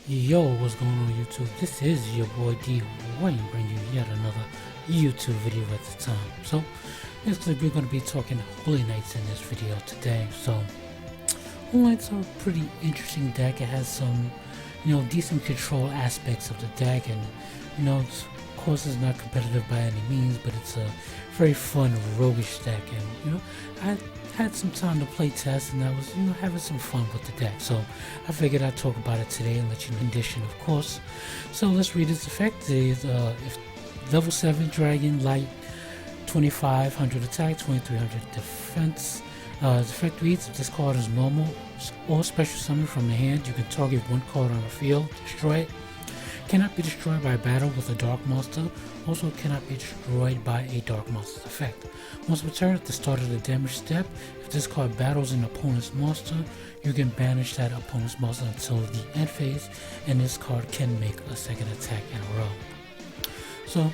Yo, what's going on YouTube? This is your boy D Wayne bringing you yet another YouTube video at the time. So, basically we're going to be talking Holy Knights in this video today. So, Holy Knights are a pretty interesting deck. It has some, decent control aspects of the deck, and, of course it's not competitive by any means, but it's a very fun roguish deck, and, I had some time to play test, and I was, having some fun with the deck. So I figured I'd talk about it today and let you know the condition, of course. So let's read its effect. If level 7 Dragon Light, 2500 attack, 2300 defense. Its effect reads: if this card is normal or special summon from the hand, you can target one card on the field, destroy it. Cannot be destroyed by battle with a dark monster. Also cannot be destroyed by a dark monster's effect. Once returned at the start of the damage step, if this card battles an opponent's monster, you can banish that opponent's monster until the end phase, and this card can make a second attack in a row. So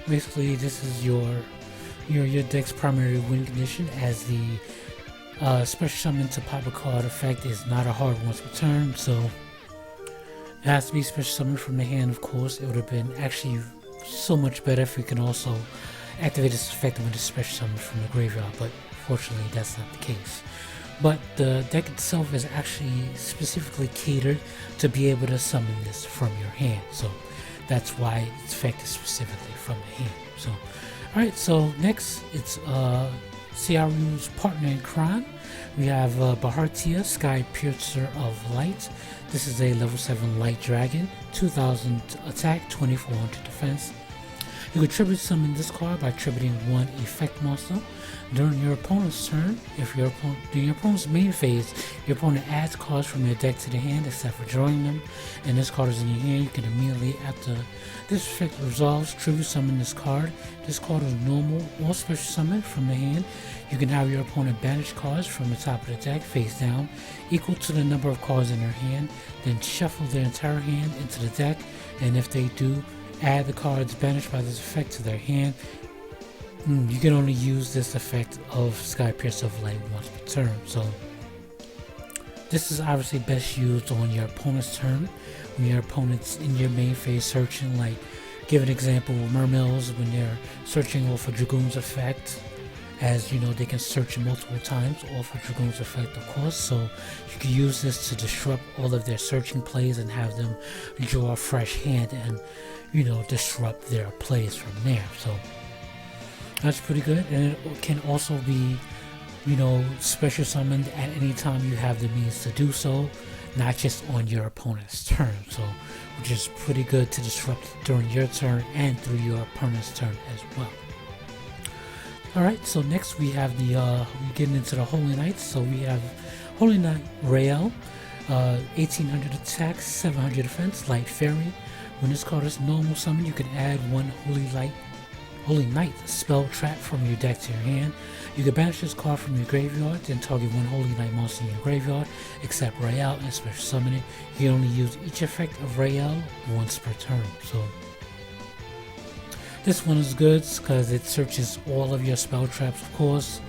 basically this is your deck's primary win condition, as the special summon to pop a card effect is not a hard once returned, so it has to be special summoned from the hand. Of course, it would have been actually so much better if we can also activate this effect when it's special summoned from the graveyard, but fortunately that's not the case. But the deck itself is actually specifically catered to be able to summon this from your hand, so that's why its effect is specifically from the hand. So, alright, so next it's Searu's partner in crime. We have Bahartia, Sky Piercer of Light. This is a level 7 light dragon, 2000 attack, 2400 defense. You can tribute summon this card by tributing one effect monster. During your opponent's turn, during your opponent's main phase, your opponent adds cards from your deck to the hand except for drawing them, and this card is in your hand. You can immediately, after this effect resolves, tribute summon this card. This card is normal or special summon from the hand. You can have your opponent banish cards from the top of the deck face down, equal to the number of cards in their hand, then shuffle their entire hand into the deck, and if they do, add the cards banished by this effect to their hand. You can only use this effect of Sky Piercer of Light once per turn. So this is obviously best used on your opponent's turn, when your opponent's in your main phase searching. Like, give an example with Mermills when they're searching off a Dragoon's effect, as you know, they can search multiple times off a Dragoon's effect, of course, so you can use this to disrupt all of their searching plays and have them draw a fresh hand and, disrupt their plays from there. So that's pretty good, and it can also be, special summoned at any time you have the means to do so, not just on your opponent's turn. So, which is pretty good to disrupt during your turn and through your opponent's turn as well. Alright, so next we have we're getting into the Holy Knights. So we have Holy Knight Rael, 1800 attack, 700 defense, light fairy. When this card is normal summon, you can add one Holy Knight spell trap from your deck to your hand. You can banish this card from your graveyard, then target one Holy Knight monster in your graveyard, except Rael, and special summon it. You can only use each effect of Rael once per turn. So this one is good because it searches all of your spell traps, of course.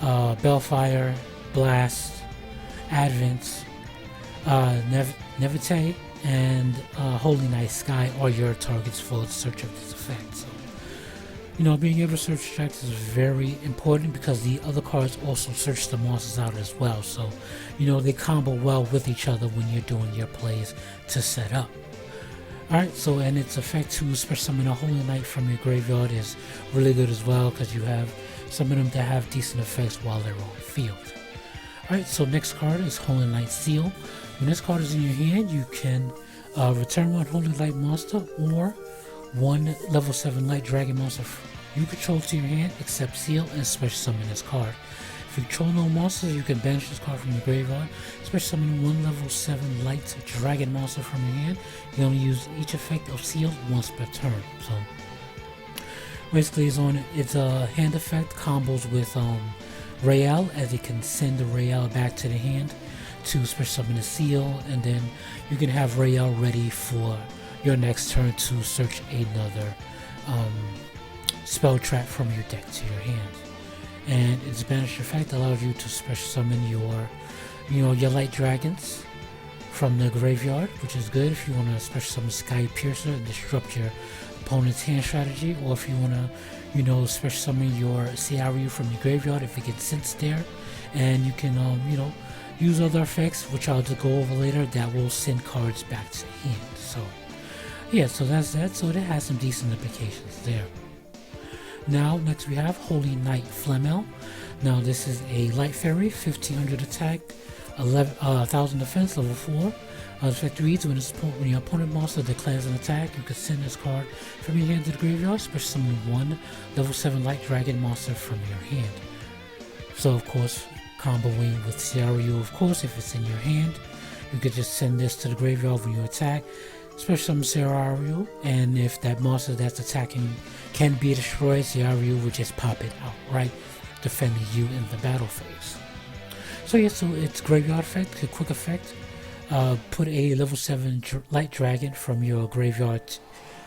Bellfire, Blast, Advent, Nevite, and Holy Knight Sky are your targets for the search of this effect. So, being able to search tracks is very important because the other cards also search the monsters out as well. So, they combo well with each other when you're doing your plays to set up. Alright, so and its effect to special summon a Holy Knight from your graveyard is really good as well, because you have some of them that have decent effects while they're on field. Alright, so next card is Holy Knight Seal. When this card is in your hand, you can return one Holy Light monster or one level 7 Light Dragon monster you control to your hand, except Seal, and special summon this card. If you control no monsters, you can banish this card from your graveyard. Special summon one level 7 Light Dragon monster from your hand. You can only use each effect of Seal once per turn. So basically it's a hand effect combos with Rael, as it can send the Rael back to the hand to special summon a Seal, and then you can have Rael ready for your next turn to search another spell trap from your deck to your hand. And its banish effect allows you to special summon your light dragons from the graveyard, which is good if you want to special summon Sky Piercer and disrupt your opponent's hand strategy, or if you want to, special summon your CRU from your graveyard if it gets sits there, and you can, use other effects, which I'll just go over later, that will send cards back to the hand. So, yeah, so that's that. So that has some decent implications there. Now, next we have Holy Knight Flamel. Now, this is a light fairy, 1500 attack, 1000 defense, level 4. The effect reads, when your opponent monster declares an attack, you can send this card from your hand to the graveyard, special summon one level 7 light dragon monster from your hand. So, of course, comboing with CRU, of course, if it's in your hand, you could just send this to the graveyard when you attack, special summon CRU, and if that monster that's attacking can be destroyed, CRU will just pop it outright, defending you in the battle phase. So yeah, so it's graveyard effect, a quick effect. Put a level 7 light dragon from your graveyard,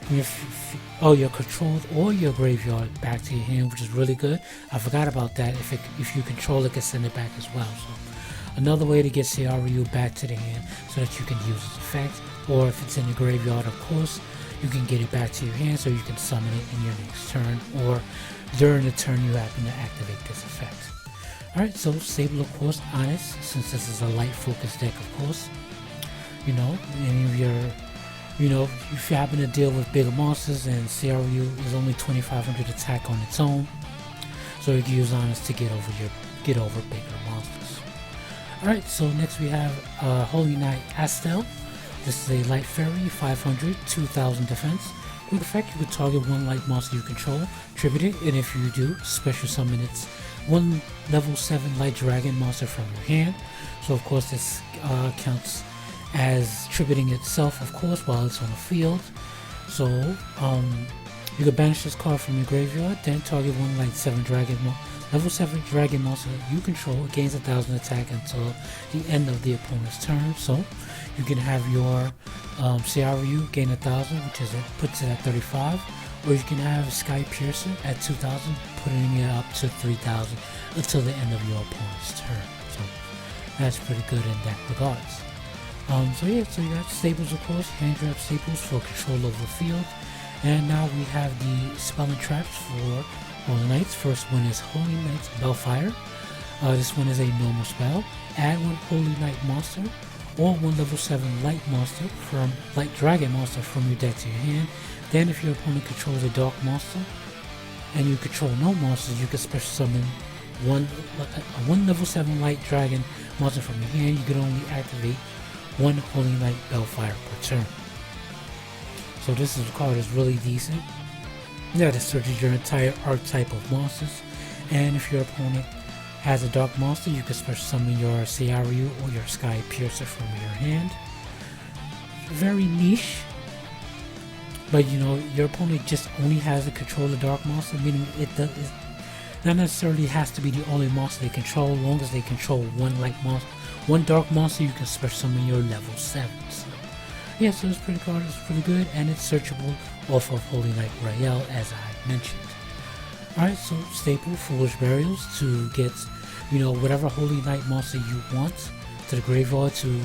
your controlled or your graveyard back to your hand, which is really good. I forgot about that. If you control it, can send it back as well. So another way to get CRU back to the hand so that you can use its effect, or if it's in the graveyard, of course, you can get it back to your hand so you can summon it in your next turn, or during the turn you happen to activate this effect. Alright, so stable, of course, honest, since this is a light focus deck, of course. Any of your, if you happen to deal with bigger monsters, and CRU is only 2500 attack on its own, so you can use honest to get over bigger monsters. Alright, so next we have Holy Knight Astel. This is a light fairy, 500, 2000 defense. Quick effect, you can target one light monster you control, tribute it, and if you do, special summon its one level 7 light dragon monster from your hand. So of course this counts as tributing itself, of course, while it's on the field. So you can banish this card from your graveyard, then target one level 7 dragon monster you control, gains 1000 attack until the end of the opponent's turn. So you can have your CRU gain 1000, which puts it at 35, or you can have Sky Piercer at 2000, putting it up to 3000 until the end of your opponent's turn. So that's pretty good in that regards. So you got staples, of course, hand trap staples for control of the field. And now we have the spell and traps for Holy Knights. First one is Holy Knight's Bellfire. This one is a normal spell. Add one Holy Knight monster or one level 7 light dragon monster from your deck to your hand. Then if your opponent controls a dark monster and you control no monsters, you can special summon one level 7 light dragon monster from your hand. You can only activate one Holy Knight Bellfire per turn. So this card is really decent. That searches your entire archetype of monsters, and if your opponent has a dark monster, you can special summon your CRU or your Sky Piercer from your hand. Very niche, but your opponent just only has to control the dark monster, meaning it not necessarily has to be the only monster they control. As long as they control one dark monster, you can special summon your level 7. So yeah, so this card is pretty good, and it's searchable off of Holy Knight Royale, as I mentioned. Alright, so staple Foolish Burials to get whatever Holy Knight monster you want to the graveyard to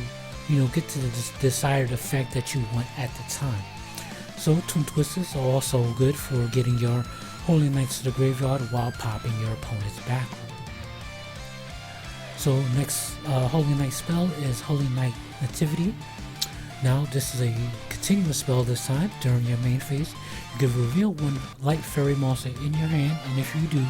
get to the desired effect that you want at the time. So Tomb Twisters are also good for getting your Holy Knights to the graveyard while popping your opponent's back row. So next Holy Knight spell is Holy Knight Nativity. Now this is a continuous spell this time. During your main phase, you can reveal one light fairy monster in your hand, and if you do,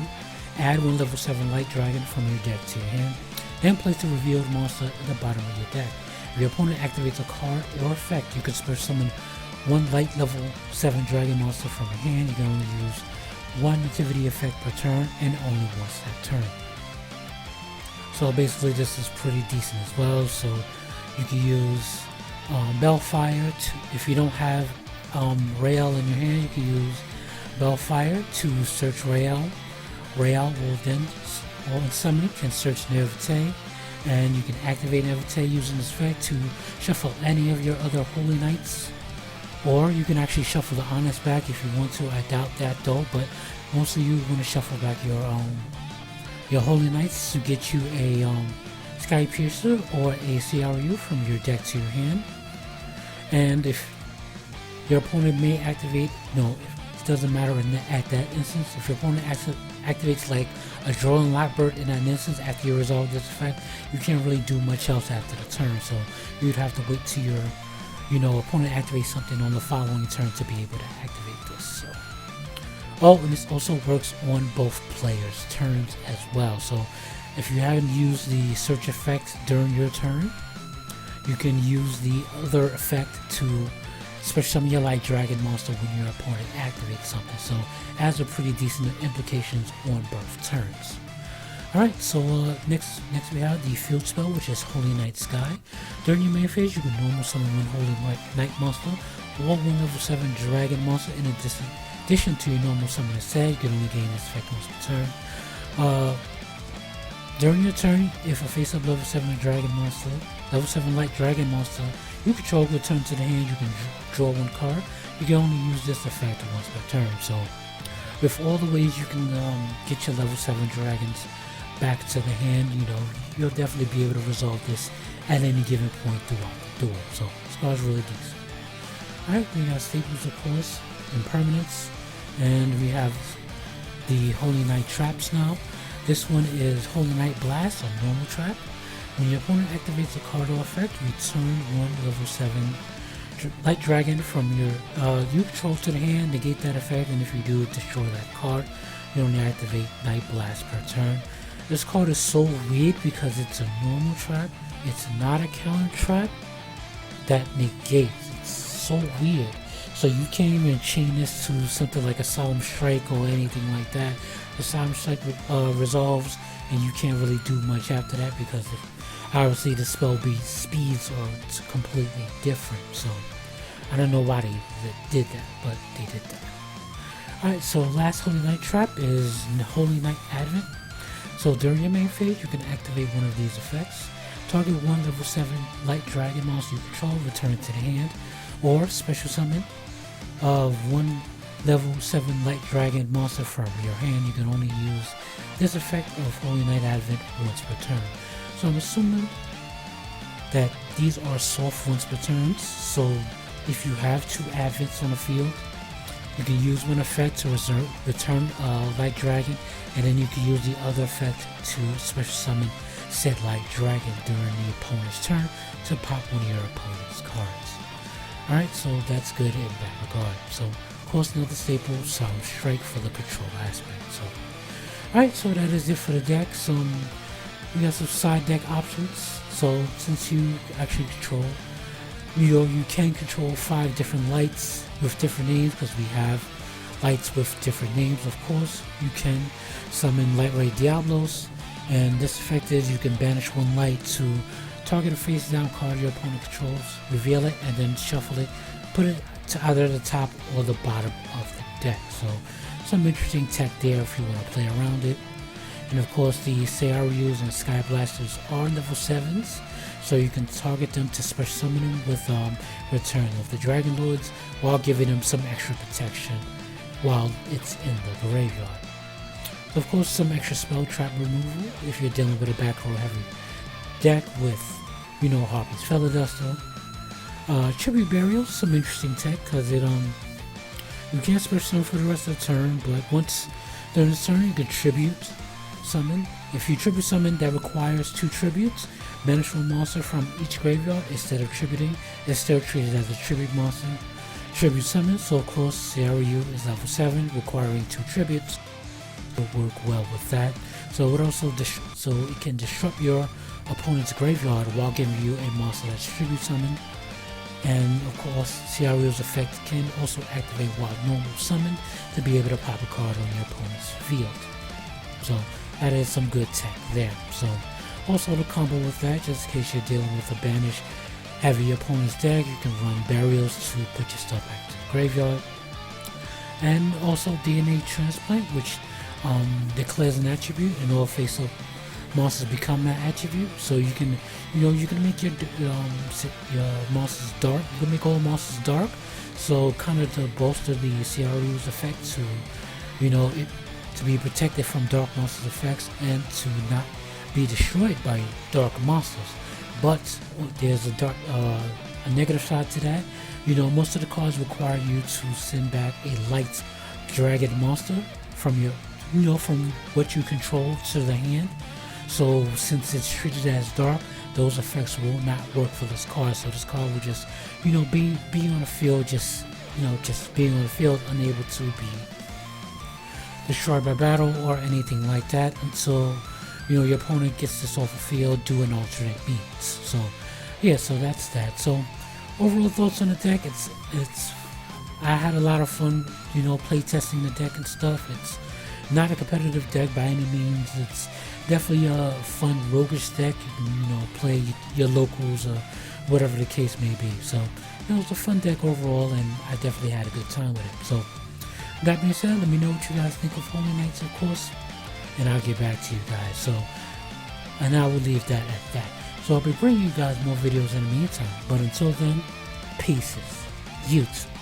add one level 7 light dragon from your deck to your hand. Then place the revealed monster at the bottom of your deck. If your opponent activates a card or effect, you can special summon one light level 7 dragon monster from your hand. You can only use one nativity effect per turn, and only once that turn. So basically this is pretty decent as well. So you can use Bellfire if you don't have Rael in your hand, you can use Bellfire to search Rael. Rael will then, on summoning, can search Nervite, and you can activate Nervite using this effect to shuffle any of your other Holy Knights, or you can actually shuffle the Honest back if you want to. I doubt that though, but mostly you want to shuffle back your Holy Knights to get you a Sky Piercer or a CRU from your deck to your hand. And if your opponent may activate, no, it doesn't matter at that instance. If your opponent activates like a Drolling Lockbird in that instance after you resolve this effect, you can't really do much else after the turn. So you'd have to wait till your opponent activates something on the following turn to be able to activate this. So, oh, and this also works on both players' turns as well. So if you haven't used the search effect during your turn, you can use the other effect to special summon your Light Dragon monster when your opponent activates something. So it has a pretty decent implications on both turns. Alright, so next we have the field spell, which is Holy Night Sky. During your main phase, you can normal summon one Holy Night monster or one level 7 dragon monster. In addition to your normal summon instead, you can only gain this effect once per turn. During your turn, if a face-up level 7 dragon monster, level 7 light dragon monster you control return to the hand, you can draw one card. You can only use this effect once per turn. So with all the ways you can get your level 7 dragons back to the hand, you'll definitely be able to resolve this at any given point throughout the duel. So this card's really decent. Alright, we got staples of course, impermanence, and we have the Holy Night traps now. This one is Holy Night Blast, a normal trap. When your opponent activates a card or effect, return one level 7 light dragon from your you control to the hand, negate that effect, and if you do, destroy that card. You only activate Night Blast per turn. This card is so weird because it's a normal trap. It's not a counter trap that negates. It's so weird. So you can't even chain this to something like a Solemn Strike or anything like that. The Solemn Strike resolves and you can't really do much after that because obviously the spell speeds are completely different. So I don't know why they did that, but they did that. Alright, so last Holy Night trap is Holy Night Advent. So during your main phase, you can activate one of these effects. Target one level 7 light dragon monster you control, return it to the hand, or special summon one level 7 light dragon monster from your hand. You can only use this effect of Holy Night Advent once per turn. So I'm assuming that these are soft once per turn. So if you have 2 Advents on the field, you can use one effect to return Light Dragon, and then you can use the other effect to special summon said Light Dragon during the opponent's turn to pop one of your opponent's cards. Alright, so that's good in that regard. So, of course, another staple, Solemn Strike for the control aspect. So, alright, so that is it for the deck. We got some side deck options. So, since you actually control, you can control 5 different lights with different names, because we have lights with different names. Of course, you can summon Light Ray Diablos, and this effect is you can banish one light to target a face down card your opponent controls, reveal it, and then shuffle it, put it to either the top or the bottom of the deck. So some interesting tech there if you want to play around it. And of course, the CRUs and Sky Blasters are level 7s, so you can target them to special summon them with Return of the Dragon Lords, while giving them some extra protection while it's in the graveyard. So of course, some extra spell trap removal if you're dealing with a back row heavy deck with, Harpy's Feather Duster. Tribute Burial, some interesting tech, because it you can't special summon for the rest of the turn, but once during the turn you can tribute summon. If you tribute summon, that requires 2 tributes. Banish one monster from each graveyard instead of tributing. It's still treated as a tribute monster. Tribute summon, so of course CRU is level 7, requiring 2 tributes. It'll work well with that. So it also it can disrupt your opponent's graveyard while giving you a monster that's tribute summoned. And of course, CRU's effect can also activate while normal summon to be able to pop a card on your opponent's field. So that is some good tech there. So also to combo with that, just in case you're dealing with a banish heavy opponent's deck, you can run burials to put your stuff back to the graveyard. And also DNA Transplant, which declares an attribute, and all face-up monsters become that attribute. So you can, you can make your monsters dark. You can make all monsters dark. So kind of to bolster the CRU's effect to, to be protected from dark monsters effects, and to not be destroyed by dark monsters. But there's a negative side to that. Most of the cards require you to send back a light dragon monster from from what you control to the hand. So since it's treated as dark, those effects will not work for this card. So this card will just, be on the field, just being on the field, unable to be destroyed by battle or anything like that until, your opponent gets this off the field doing alternate means. So, yeah, so that's that. So, overall thoughts on the deck, I had a lot of fun, play testing the deck and stuff. It's not a competitive deck by any means. It's definitely a fun roguish deck. You can, play your locals or whatever the case may be. So it was a fun deck overall, and I definitely had a good time with it. So that being said, let me know what you guys think of Holy Knights, of course, and I'll get back to you guys. So, and I will leave that at that. So I'll be bringing you guys more videos in the meantime. But until then, pieces. YouTube.